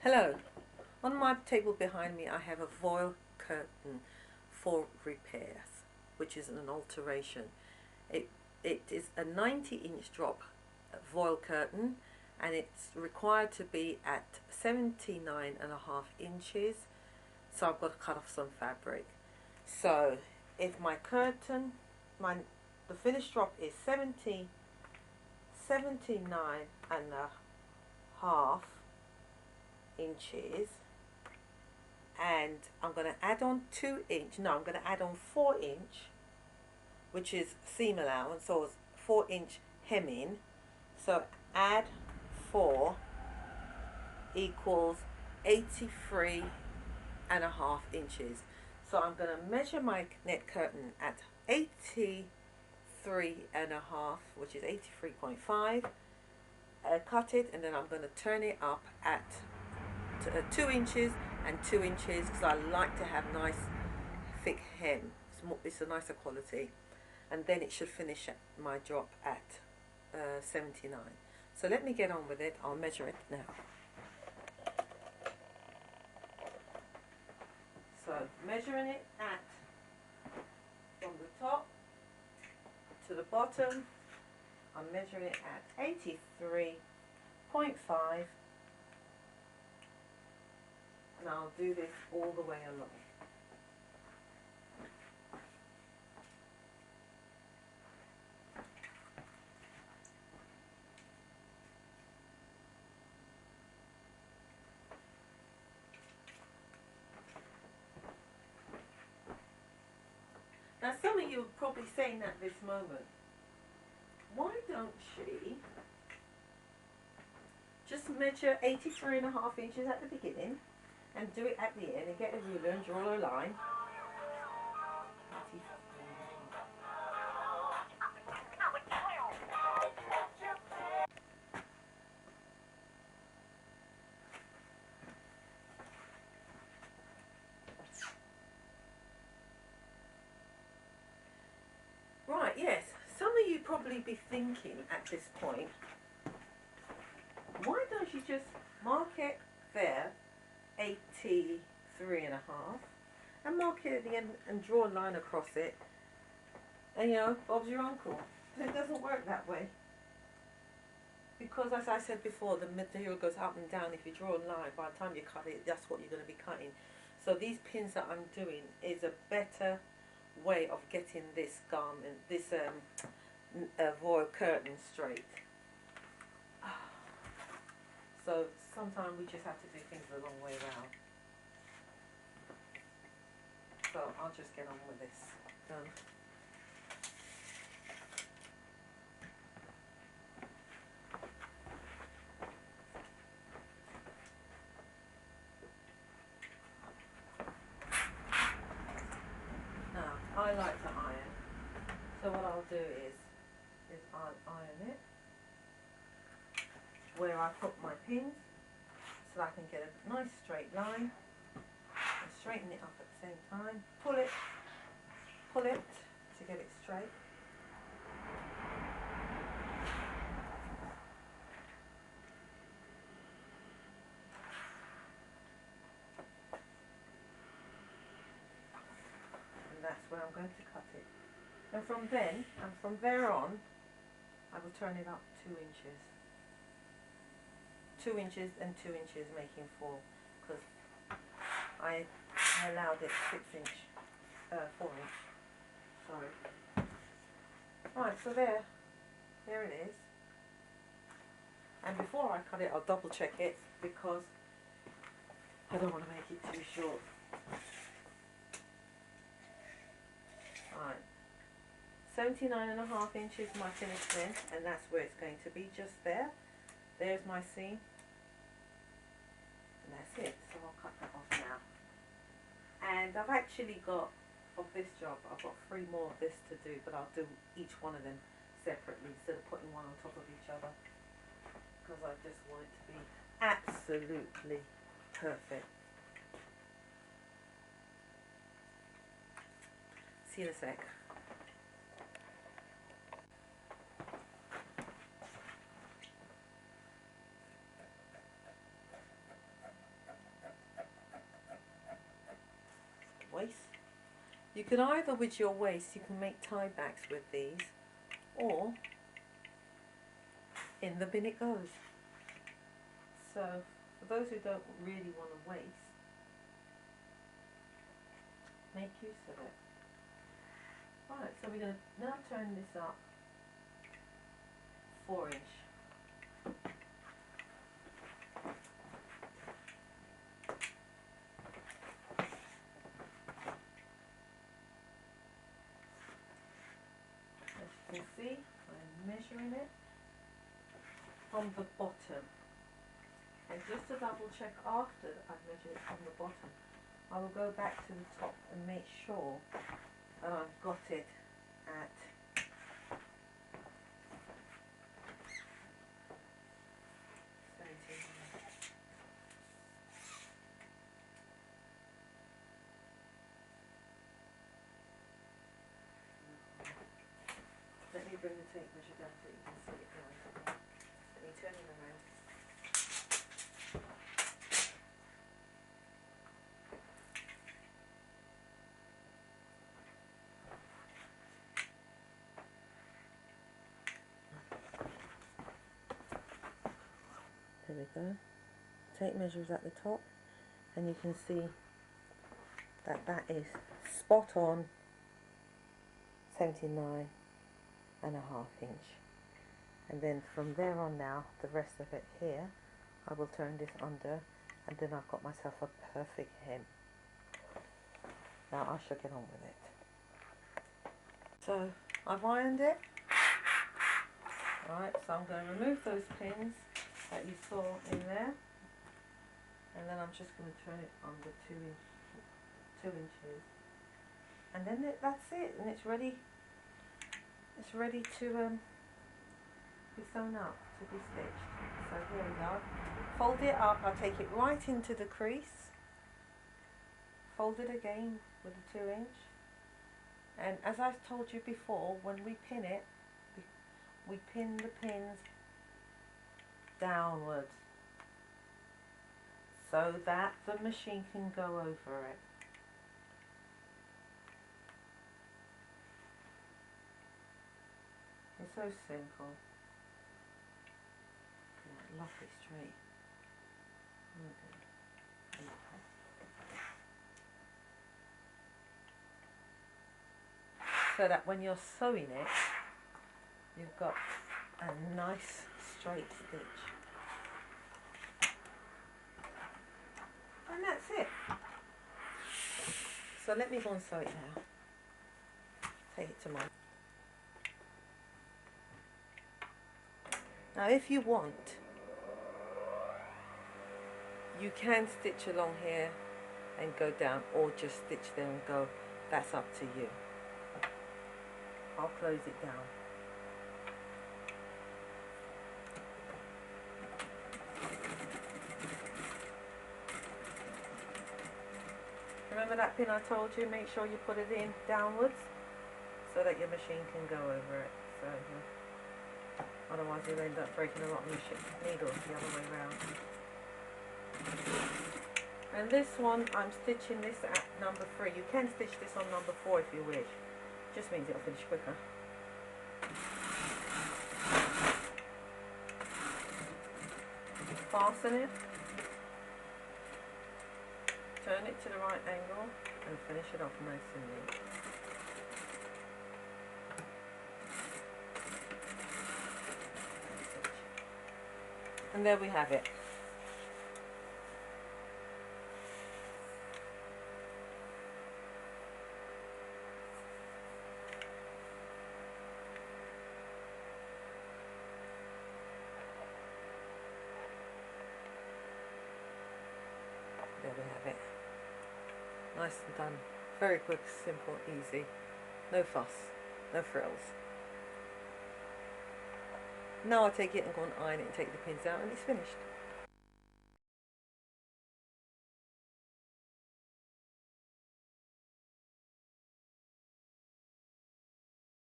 Hello. On my table behind me I have a voile curtain for repairs, which is an alteration. It is a 90-inch drop voile curtain, and it's required to be at 79.5 inches, so I've got to cut off some fabric. So if my curtain, the finished drop is 79.5 inches, and I'm going to add on 2 inch, no, I'm going to add on 4 inch, which is seam allowance, so it's 4 inch hemming. So add 4 equals 83.5 inches. So I'm going to measure my net curtain at 83.5, which is 83.5. Cut it, and then I'm going to turn it up at 2 inches and 2 inches, because I like to have nice thick hem. It's a nicer quality, and then it should finish at my drop at 79. So let me get on with it. I'll measure it now. So measuring it at from the top to the bottom, I'm measuring it at 83.5. and I'll do this all the way along. Now some of you are probably saying at this moment, why don't she just measure 83.5 inches at the beginning and do it at the end, and get a ruler and draw a line. Right, yes, some of you probably be thinking at this point, why don't you just mark it there, 83.5, and mark it at the end and draw a line across it, and you know, Bob's your uncle. But it doesn't work that way, because as I said before, the material goes up and down. If you draw a line, by the time you cut it, that's what you're going to be cutting. So these pins that I'm doing is a better way of getting this garment, this voile curtain straight. So sometimes we just have to do things the long way around. So I'll just get on with this. Done. Now I like to iron, so what I'll do is I'll iron it where I put my pins, so that I can get a nice straight line, and straighten it up at the same time. Pull it to get it straight. And that's where I'm going to cut it. And from there on, I will turn it up 2 inches. 2 inches and 2 inches, making 4, because I allowed it 4 inch. Sorry. Right, so there it is. And before I cut it, I'll double check it, because I don't want to make it too short. Right. 79.5 inches my finished length, and that's where it's going to be, just there. There's my seam. And that's it. So I'll cut that off now. And I've actually got, of this job, I've got 3 more of this to do, but I'll do each one of them separately instead of putting one on top of each other, because I just want it to be absolutely perfect. See you in a sec. choice. You can either, with your waist, you can make tie backs with these, or in the bin it goes. So for those who don't really want to waste, make use of it. Right, so we're going to now turn this up 4 inch. As you can see, I'm measuring it from the bottom. And just to double check after I've measured it from the bottom, I will go back to the top and make sure that I've got it at Let me bring the tape measure down so you can see it now. Let me turn it around. There we go. Tape measure is at the top, and you can see that that is spot on 79.5 inch. And then from there on now, the rest of it here, I will turn this under, and then I've got myself a perfect hem. Now I shall get on with it. So I've ironed it. Alright, so I'm going to remove those pins that you saw in there, and then I'm just going to turn it under 2 inches, and then that's it, and it's ready. It's ready to be sewn up, to be stitched. So here we go. Fold it up. I'll take it right into the crease. Fold it again with a 2 inch. And as I've told you before, when we pin it, we pin the pins downwards so that the machine can go over it. It's so simple. Lovely straight. So that when you're sewing it, you've got a nice straight stitch. And that's it. So let me go and sew it now. Take it to my... Now if you want, you can stitch along here and go down, or just stitch there and go. That's up to you. I'll close it down. Remember that pin I told you? Make sure you put it in downwards so that your machine can go over it. So otherwise you'll end up breaking a lot of needles the other way around. And this one, I'm stitching this at number 3. You can stitch this on number 4 if you wish. Just means it'll finish quicker. Fasten it. Turn it to the right angle and finish it off nice and neat. And there we have it. There we have it. Nice and done. Very quick, simple, easy. No fuss, no frills. Now I take it and go and iron it and take the pins out, and it's finished.